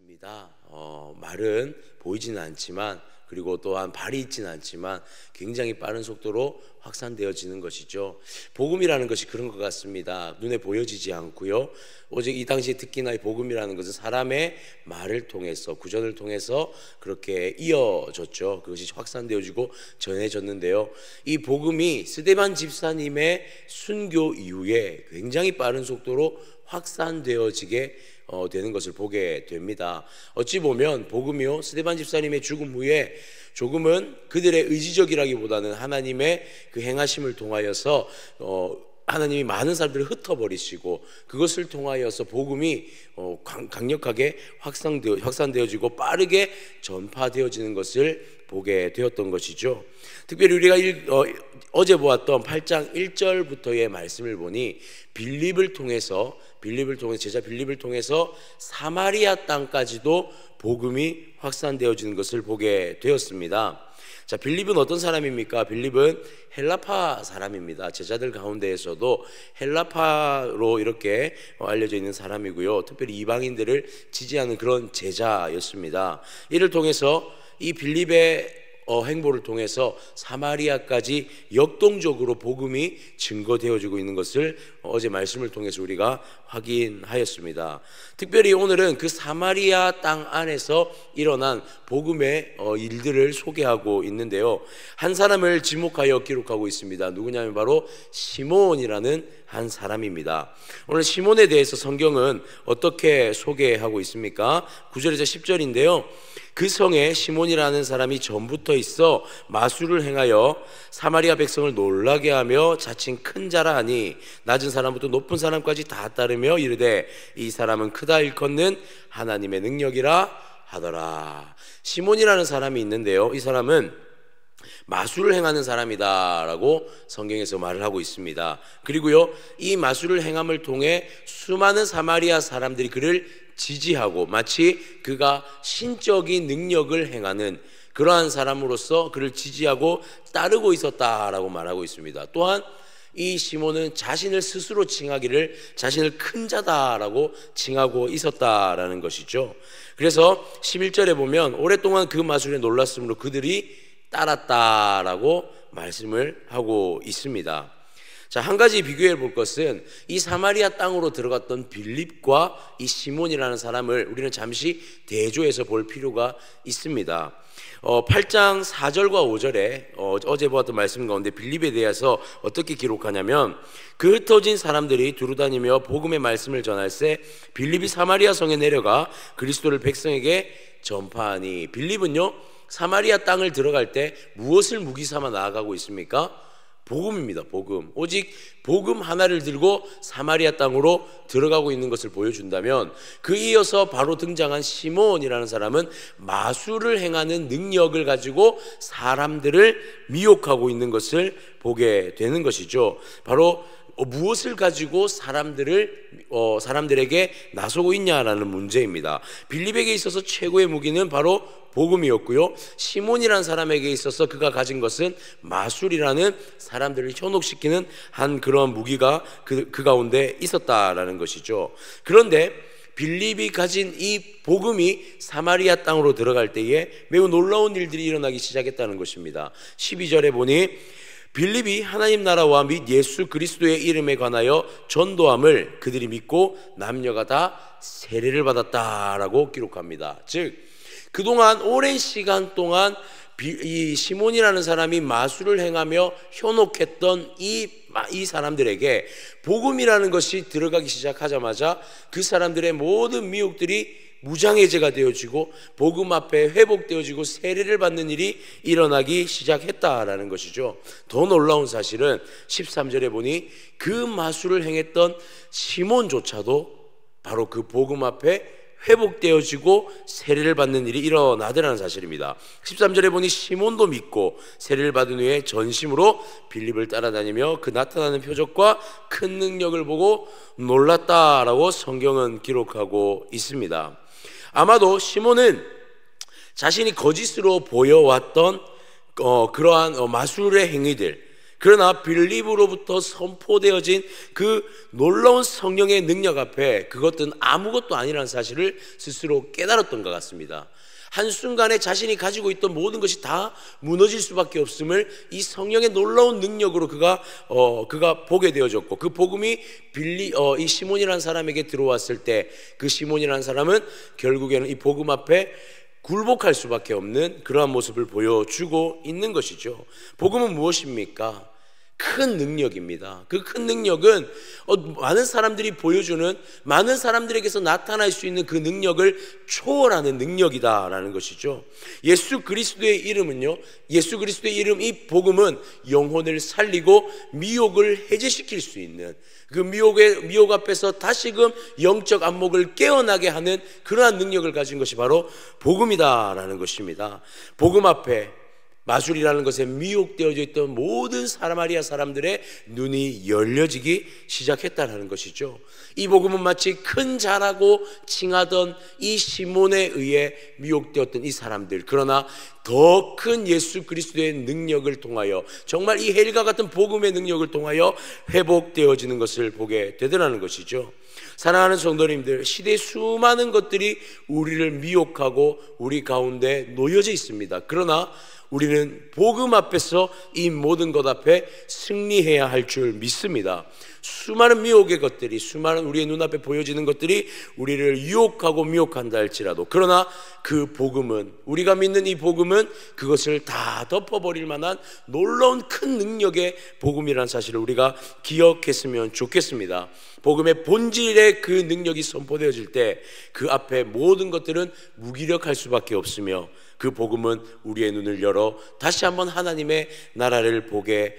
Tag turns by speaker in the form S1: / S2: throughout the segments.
S1: 있습니다. 말은 보이지는 않지만, 그리고 또한 발이 있지는 않지만 굉장히 빠른 속도로 확산되어지는 것이죠. 복음이라는 것이 그런 것 같습니다. 눈에 보여지지 않고요. 오직 이 당시에 특히나 이 복음이라는 것은 사람의 말을 통해서, 구전을 통해서 그렇게 이어졌죠. 그것이 확산되어지고 전해졌는데요. 이 복음이 스데반 집사님의 순교 이후에 굉장히 빠른 속도로 확산되어지게 되는 것을 보게 됩니다. 어찌 보면 복음이요, 스데반 집사님의 죽음 후에 조금은 그들의 의지적이라기보다는 하나님의 그 행하심을 통하여서 하나님이 많은 사람들을 흩어버리시고 그것을 통하여서 복음이 강력하게 확산되어지고 빠르게 전파되어지는 것을 보게 되었던 것이죠. 특별히 우리가 어제 보았던 8장 1절부터의 말씀을 보니 제자 빌립을 통해서 사마리아 땅까지도 복음이 확산되어지는 것을 보게 되었습니다. 자, 빌립은 어떤 사람입니까? 빌립은 헬라파 사람입니다. 제자들 가운데에서도 헬라파로 이렇게 알려져 있는 사람이고요. 특별히 이방인들을 지지하는 그런 제자였습니다. 이를 통해서 이 빌립의 행보를 통해서 사마리아까지 역동적으로 복음이 증거되어지고 있는 것을 어제 말씀을 통해서 우리가 확인하였습니다. 특별히 오늘은 그 사마리아 땅 안에서 일어난 복음의 일들을 소개하고 있는데요. 한 사람을 지목하여 기록하고 있습니다. 누구냐면 바로 시몬이라는 한 사람입니다. 오늘 시몬에 대해서 성경은 어떻게 소개하고 있습니까? 9절에서 10절인데요. 그 성에 시몬이라는 사람이 전부터 있어 마술을 행하여 사마리아 백성을 놀라게 하며 자칭 큰 자라 하니 낮은 사람부터 높은 사람까지 다 따르며 이르되 이 사람은 크다 일컫는 하나님의 능력이라 하더라. 시몬이라는 사람이 있는데요, 이 사람은 마술을 행하는 사람이다라고 성경에서 말을 하고 있습니다. 그리고요, 이 마술을 행함을 통해 수많은 사마리아 사람들이 그를 지지하고 마치 그가 신적인 능력을 행하는 그러한 사람으로서 그를 지지하고 따르고 있었다라고 말하고 있습니다. 또한 이 시몬은 자신을 스스로 칭하기를 자신을 큰 자다라고 칭하고 있었다라는 것이죠. 그래서 11절에 보면 오랫동안 그 마술에 놀랐으므로 그들이 따랐다라고 말씀을 하고 있습니다. 자, 한 가지 비교해 볼 것은 이 사마리아 땅으로 들어갔던 빌립과 이 시몬이라는 사람을 우리는 잠시 대조해서 볼 필요가 있습니다. 8장 4절과 5절에 어제 보았던 말씀 가운데 빌립에 대해서 어떻게 기록하냐면 그 흩어진 사람들이 두루다니며 복음의 말씀을 전할새 빌립이 사마리아 성에 내려가 그리스도를 백성에게 전파하니. 빌립은요, 사마리아 땅을 들어갈 때 무엇을 무기 삼아 나아가고 있습니까? 복음입니다. 복음. 오직 복음 하나를 들고 사마리아 땅으로 들어가고 있는 것을 보여준다면, 그 이어서 바로 등장한 시몬이라는 사람은 마술을 행하는 능력을 가지고 사람들을 미혹하고 있는 것을 보게 되는 것이죠. 바로 무엇을 가지고 사람들에게 나서고 있냐라는 문제입니다. 빌립에게 있어서 최고의 무기는 바로 복음이었고요, 시몬이라는 사람에게 있어서 그가 가진 것은 마술이라는 사람들을 현혹시키는 한 그런 무기가 그 가운데 있었다라는 것이죠. 그런데 빌립이 가진 이 복음이 사마리아 땅으로 들어갈 때에 매우 놀라운 일들이 일어나기 시작했다는 것입니다. 12절에 보니 빌립이 하나님 나라와 및 예수 그리스도의 이름에 관하여 전도함을 그들이 믿고 남녀가 다 세례를 받았다라고 기록합니다. 즉 그동안 오랜 시간 동안 이 시몬이라는 사람이 마술을 행하며 현혹했던 이 사람들에게 복음이라는 것이 들어가기 시작하자마자 그 사람들의 모든 미혹들이 무장해제가 되어지고 복음 앞에 회복되어지고 세례를 받는 일이 일어나기 시작했다라는 것이죠. 더 놀라운 사실은 13절에 보니 그 마술을 행했던 시몬조차도 바로 그 복음 앞에 회복되어지고 세례를 받는 일이 일어나더라는 사실입니다. 13절에 보니 시몬도 믿고 세례를 받은 후에 전심으로 빌립을 따라다니며 그 나타나는 표적과 큰 능력을 보고 놀랐다라고 성경은 기록하고 있습니다. 아마도 시몬은 자신이 거짓으로 보여왔던 그러한 마술의 행위들, 그러나 빌립으로부터 선포되어진 그 놀라운 성령의 능력 앞에 그것은 아무것도 아니라는 사실을 스스로 깨달았던 것 같습니다. 한순간에 자신이 가지고 있던 모든 것이 다 무너질 수밖에 없음을 이 성령의 놀라운 능력으로 그가 보게 되어졌고, 그 복음이 이 시몬이라는 사람에게 들어왔을 때 그 시몬이라는 사람은 결국에는 이 복음 앞에 굴복할 수밖에 없는 그러한 모습을 보여주고 있는 것이죠. 복음은 무엇입니까? 큰 능력입니다. 그 큰 능력은 많은 사람들이 보여주는, 많은 사람들에게서 나타날 수 있는 그 능력을 초월하는 능력이다라는 것이죠. 예수 그리스도의 이름은요, 예수 그리스도의 이름, 이 복음은 영혼을 살리고 미혹을 해제시킬 수 있는, 그 미혹 앞에서 다시금 영적 안목을 깨어나게 하는 그러한 능력을 가진 것이 바로 복음이다라는 것입니다. 복음 앞에 마술이라는 것에 미혹되어져 있던 모든 사마리아 사람들의 눈이 열려지기 시작했다는 것이죠. 이 복음은 마치 큰 자라고 칭하던 이 시몬에 의해 미혹되었던 이 사람들, 그러나 더 큰 예수 그리스도의 능력을 통하여, 정말 이 헬과 같은 복음의 능력을 통하여 회복되어지는 것을 보게 되더라는 것이죠. 사랑하는 성도님들, 시대의 수많은 것들이 우리를 미혹하고 우리 가운데 놓여져 있습니다. 그러나 우리는 복음 앞에서 이 모든 것 앞에 승리해야 할 줄 믿습니다. 수많은 미혹의 것들이, 수많은 우리의 눈앞에 보여지는 것들이 우리를 유혹하고 미혹한다 할지라도, 그러나 그 복음은, 우리가 믿는 이 복음은 그것을 다 덮어버릴 만한 놀라운 큰 능력의 복음이라는 사실을 우리가 기억했으면 좋겠습니다. 복음의 본질의 그 능력이 선포되어질 때 그 앞에 모든 것들은 무기력할 수밖에 없으며, 그 복음은 우리의 눈을 열어 다시 한번 하나님의 나라를 보게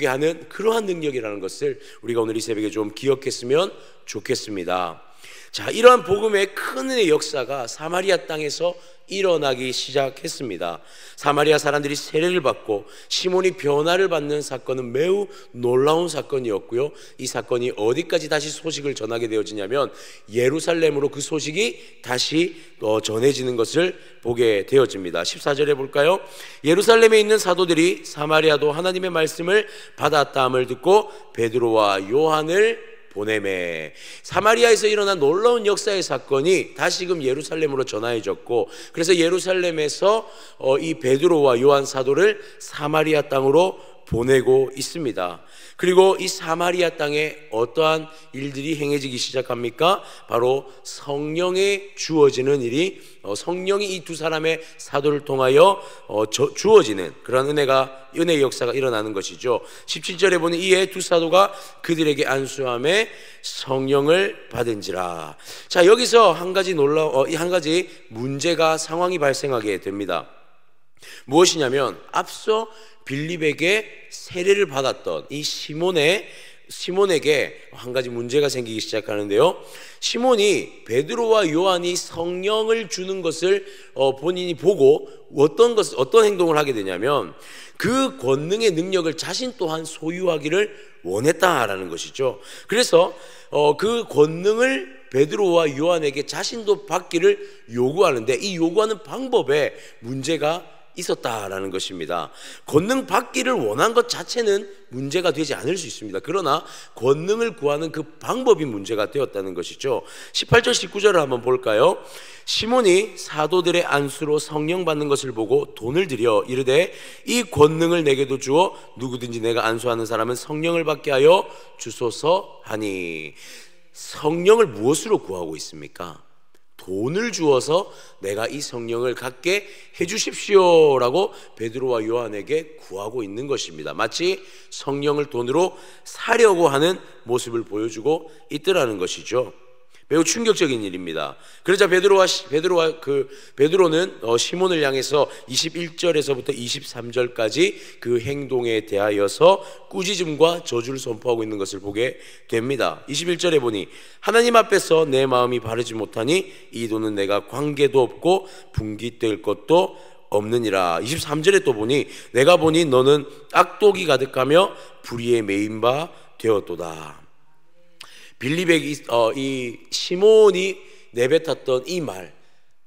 S1: 하는 그러한 능력이라는 것을 우리가 오늘 이 새벽에 좀 기억했으면 좋겠습니다. 자, 이러한 복음의 큰 은혜의 역사가 사마리아 땅에서 일어나기 시작했습니다. 사마리아 사람들이 세례를 받고 시몬이 변화를 받는 사건은 매우 놀라운 사건이었고요, 이 사건이 어디까지 다시 소식을 전하게 되어지냐면 예루살렘으로 그 소식이 다시 전해지는 것을 보게 되어집니다. 14절에 볼까요? 예루살렘에 있는 사도들이 사마리아도 하나님의 말씀을 받았다함을 듣고 베드로와 요한을 보내매. 사마리아에서 일어난 놀라운 역사의 사건이 다시금 예루살렘으로 전하여졌고, 그래서 예루살렘에서 이 베드로와 요한 사도를 사마리아 땅으로 보내고 있습니다. 그리고 이 사마리아 땅에 어떠한 일들이 행해지기 시작합니까? 바로 성령에 주어지는 일이, 성령이 이 두 사람의 사도를 통하여 주어지는 그런 은혜의 역사가 일어나는 것이죠. 17절에 보니 이에 두 사도가 그들에게 안수함에 성령을 받은지라. 자, 여기서 한 가지 문제가, 상황이 발생하게 됩니다. 무엇이냐면, 앞서 빌립에게 세례를 받았던 이 시몬에게 한 가지 문제가 생기기 시작하는데요, 시몬이 베드로와 요한이 성령을 주는 것을 본인이 보고 어떤 행동을 하게 되냐면, 그 권능의 능력을 자신 또한 소유하기를 원했다라는 것이죠. 그래서 그 권능을 베드로와 요한에게 자신도 받기를 요구하는데, 이 요구하는 방법에 문제가 있었다라는 것입니다. 권능 받기를 원한 것 자체는 문제가 되지 않을 수 있습니다. 그러나 권능을 구하는 그 방법이 문제가 되었다는 것이죠. 18절 19절을 한번 볼까요? 시몬이 사도들의 안수로 성령 받는 것을 보고 돈을 들여 이르되 이 권능을 내게도 주어 누구든지 내가 안수하는 사람은 성령을 받게 하여 주소서 하니. 성령을 무엇으로 구하고 있습니까? 돈을 주어서 내가 이 성령을 갖게 해주십시오라고 베드로와 요한에게 구하고 있는 것입니다. 마치 성령을 돈으로 사려고 하는 모습을 보여주고 있더라는 것이죠. 매우 충격적인 일입니다. 그러자 베드로는 시몬을 향해서 21절에서부터 23절까지 그 행동에 대하여서 꾸짖음과 저주를 선포하고 있는 것을 보게 됩니다. 21절에 보니 하나님 앞에서 내 마음이 바르지 못하니 이 돈은 내가 관계도 없고 분깃될 것도 없느니라. 23절에 또 보니 내가 보니 너는 악독이 가득하며 불의에 매인 바 되었도다. 이 시몬이 내뱉었던 이 말,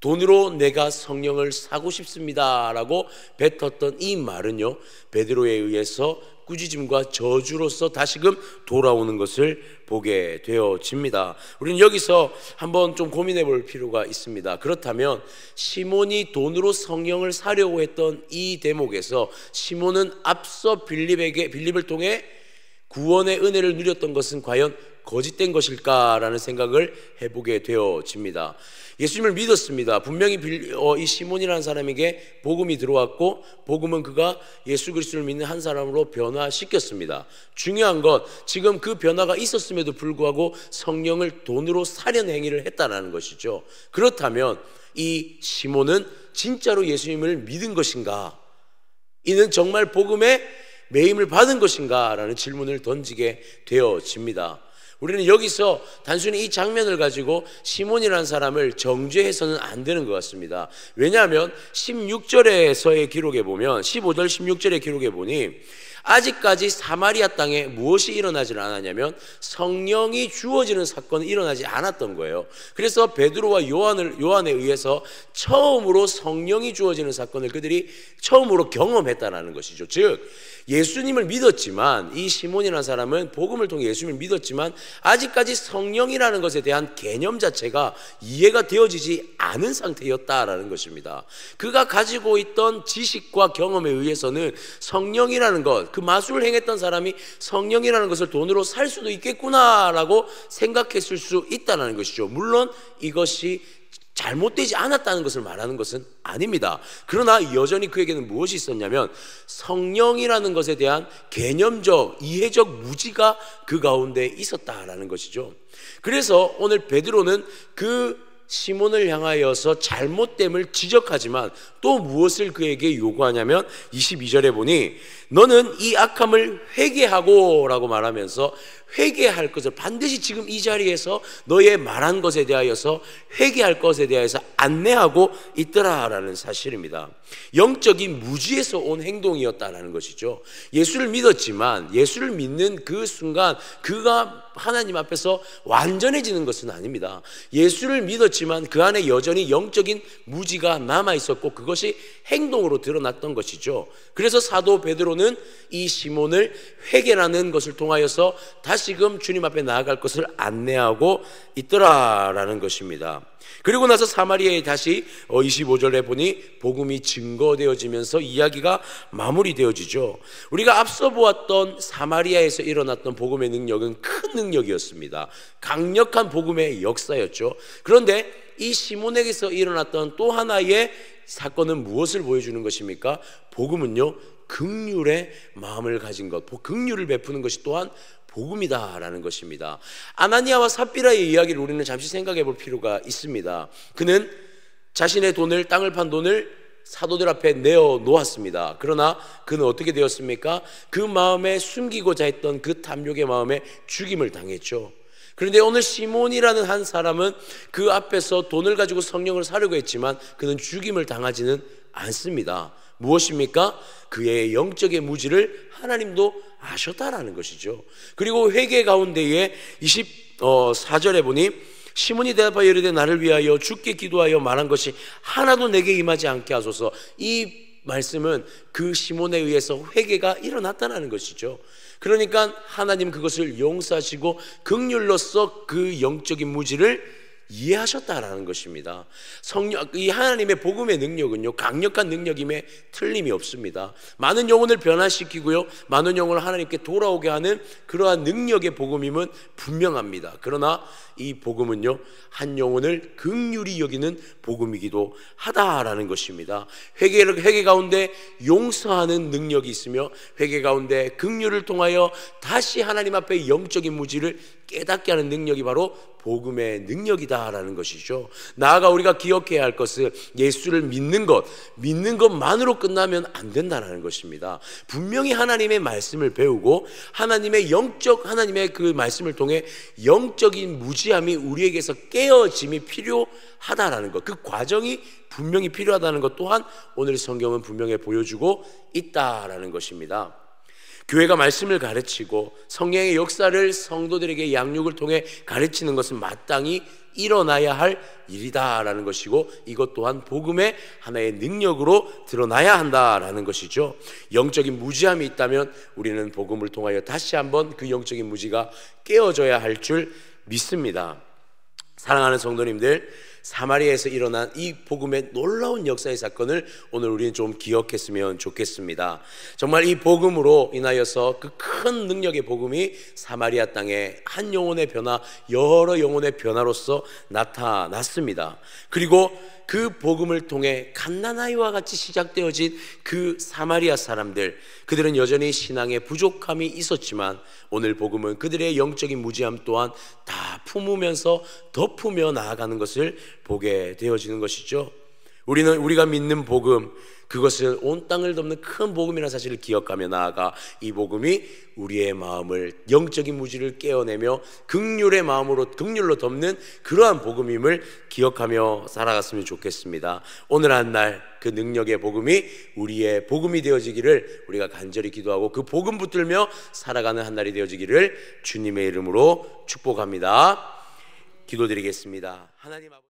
S1: 돈으로 내가 성령을 사고 싶습니다 라고 뱉었던 이 말은요, 베드로에 의해서 꾸짖음과 저주로서 다시금 돌아오는 것을 보게 되어집니다. 우리는 여기서 한번 좀 고민해 볼 필요가 있습니다. 그렇다면 시몬이 돈으로 성령을 사려고 했던 이 대목에서 시몬은 앞서 빌립을 통해 구원의 은혜를 누렸던 것은 과연 거짓된 것일까라는 생각을 해보게 되어집니다. 예수님을 믿었습니다. 분명히 이 시몬이라는 사람에게 복음이 들어왔고 복음은 그가 예수 그리스도를 믿는 한 사람으로 변화시켰습니다. 중요한 것, 지금 그 변화가 있었음에도 불구하고 성령을 돈으로 사려는 행위를 했다는 것이죠. 그렇다면 이 시몬은 진짜로 예수님을 믿은 것인가? 이는 정말 복음의 매임을 받은 것인가? 라는 질문을 던지게 되어집니다. 우리는 여기서 단순히 이 장면을 가지고 시몬이라는 사람을 정죄해서는 안 되는 것 같습니다. 왜냐하면 16절에서의 기록에 보면 15절 16절의 기록에 보니 아직까지 사마리아 땅에 무엇이 일어나지 않았냐면 성령이 주어지는 사건이 일어나지 않았던 거예요. 그래서 베드로와 요한에 의해서 처음으로 성령이 주어지는 사건을 그들이 처음으로 경험했다는 것이죠. 즉 예수님을 믿었지만, 이 시몬이라는 사람은 복음을 통해 예수님을 믿었지만 아직까지 성령이라는 것에 대한 개념 자체가 이해가 되어지지 않은 상태였다라는 것입니다. 그가 가지고 있던 지식과 경험에 의해서는 성령이라는 것, 그 마술을 행했던 사람이 성령이라는 것을 돈으로 살 수도 있겠구나라고 생각했을 수 있다는 것이죠. 물론 이것이 잘못되지 않았다는 것을 말하는 것은 아닙니다. 그러나 여전히 그에게는 무엇이 있었냐면 성령이라는 것에 대한 개념적, 이해적 무지가 그 가운데 있었다라는 것이죠. 그래서 오늘 베드로는 그 시몬을 향하여서 잘못됨을 지적하지만 또 무엇을 그에게 요구하냐면 22절에 보니 너는 이 악함을 회개하고 라고 말하면서 회개할 것을 반드시 지금 이 자리에서 너의 말한 것에 대하여서 회개할 것에 대하여서 안내하고 있더라라는 사실입니다. 영적인 무지에서 온 행동이었다라는 것이죠. 예수를 믿었지만 예수를 믿는 그 순간 그가 하나님 앞에서 완전해지는 것은 아닙니다. 예수를 믿었지만 그 안에 여전히 영적인 무지가 남아있었고 그것이 행동으로 드러났던 것이죠. 그래서 사도 베드로는 이 시몬을 회개라는 것을 통하여서 다시금 주님 앞에 나아갈 것을 안내하고 있더라라는 것입니다. 그리고 나서 사마리아에 다시 25절에 보니 복음이 증거되어지면서 이야기가 마무리되어지죠. 우리가 앞서 보았던 사마리아에서 일어났던 복음의 능력은 큰 능력이었습니다. 강력한 복음의 역사였죠. 그런데 이 시몬에게서 일어났던 또 하나의 사건은 무엇을 보여주는 것입니까? 복음은요, 긍휼의 마음을 가진 것, 긍휼을 베푸는 것이 또한 복음이다라는 것입니다. 아나니아와 삽비라의 이야기를 우리는 잠시 생각해 볼 필요가 있습니다. 그는 자신의 돈을, 땅을 판 돈을 사도들 앞에 내어 놓았습니다. 그러나 그는 어떻게 되었습니까? 그 마음에 숨기고자 했던 그 탐욕의 마음에 죽임을 당했죠. 그런데 오늘 시몬이라는 한 사람은 그 앞에서 돈을 가지고 성령을 사려고 했지만 그는 죽임을 당하지는 않습니다. 무엇입니까? 그의 영적인 무지를 하나님도 아셨다라는 것이죠. 그리고 회개 가운데에 24절에 보니 시몬이 대답하여 이르되 나를 위하여 주께 기도하여 말한 것이 하나도 내게 임하지 않게 하소서. 이 말씀은 그 시몬에 의해서 회개가 일어났다는 것이죠. 그러니까 하나님 그것을 용서하시고 긍휼로서 그 영적인 무지를 이해하셨다라는 것입니다. 이 하나님의 복음의 능력은요, 강력한 능력임에 틀림이 없습니다. 많은 영혼을 변화시키고요, 많은 영혼을 하나님께 돌아오게 하는 그러한 능력의 복음임은 분명합니다. 그러나 이 복음은요, 한 영혼을 긍휼히 여기는 복음이기도 하다라는 것입니다. 회개 가운데 용서하는 능력이 있으며 회개 가운데 긍휼을 통하여 다시 하나님 앞에 영적인 무지를 깨닫게 하는 능력이 바로 복음의 능력이다라는 것이죠. 나아가 우리가 기억해야 할 것은 예수를 믿는 것만으로 끝나면 안 된다는 것입니다. 분명히 하나님의 말씀을 배우고 하나님의 그 말씀을 통해 영적인 무지함이 우리에게서 깨어짐이 필요하다라는 것, 그 과정이 분명히 필요하다는 것 또한 오늘 성경은 분명히 보여주고 있다라는 것입니다. 교회가 말씀을 가르치고 성령의 역사를 성도들에게 양육을 통해 가르치는 것은 마땅히 일어나야 할 일이다라는 것이고, 이것 또한 복음의 하나의 능력으로 드러나야 한다라는 것이죠. 영적인 무지함이 있다면 우리는 복음을 통하여 다시 한번 그 영적인 무지가 깨어져야 할 줄 믿습니다. 사랑하는 성도님들, 사마리아에서 일어난 이 복음의 놀라운 역사의 사건을 오늘 우리는 좀 기억했으면 좋겠습니다. 정말 이 복음으로 인하여서 그 큰 능력의 복음이 사마리아 땅에 한 영혼의 변화, 여러 영혼의 변화로서 나타났습니다. 그리고 그 복음을 통해 갓나나이와 같이 시작되어진 그 사마리아 사람들, 그들은 여전히 신앙에 부족함이 있었지만 오늘 복음은 그들의 영적인 무지함 또한 다 품으면서 덮으며 나아가는 것을 보게 되어지는 것이죠. 우리가 믿는 복음, 그것을 온 땅을 덮는 큰 복음이라는 사실을 기억하며 나아가 이 복음이 우리의 마음을, 영적인 무지를 깨어내며 긍휼의 마음으로, 긍휼로 덮는 그러한 복음임을 기억하며 살아갔으면 좋겠습니다. 오늘 한 날 그 능력의 복음이 우리의 복음이 되어지기를 우리가 간절히 기도하고 그 복음 붙들며 살아가는 한 날이 되어지기를 주님의 이름으로 축복합니다. 기도드리겠습니다. 하나님 아버지,